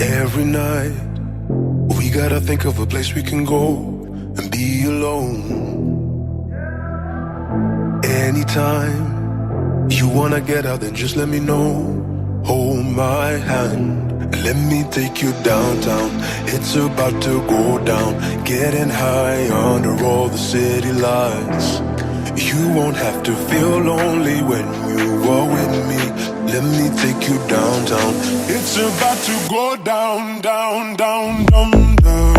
Every night, we gotta think of a place we can go and be alone. Anytime you wanna get out, then just let me know. Hold my hand and let me take you downtown. It's about to go down, getting high under all the city lights. You won't have to feel lonely when you are with me. Let me take you downtown. It's about to go down, down, down, down, down,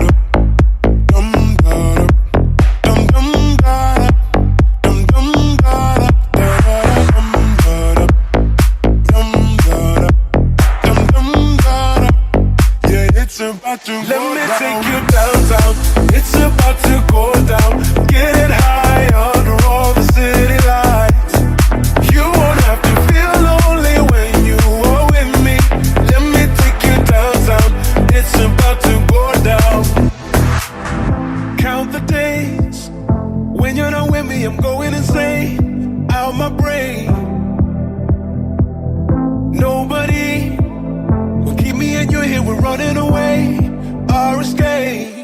down, down, down, down, yeah, it's about to go down. Let me take you downtown. It's about to go down, getting high under all the city lights. You won't have to feel lonely when you are with me. Let me take you downtown. It's about to go down. Count the days when you're not with me. I'm going insane, out my brain. Nobody will keep me and you here. We're running away, our escape.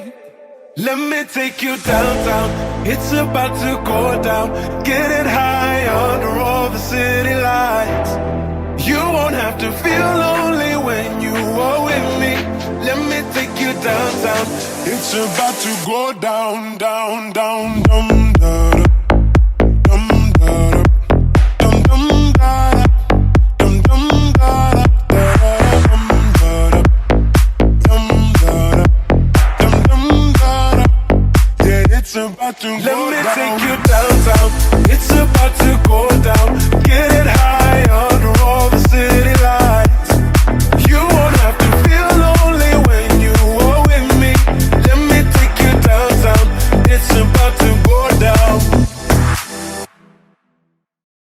Let me take you downtown. It's about to go down, getting high under all the city lights. You won't have to feel lonely when you are with me. Let me take you downtown. It's about to go down, down, down, down, down, down, down, down, down, down, down, down. It's about to go. Let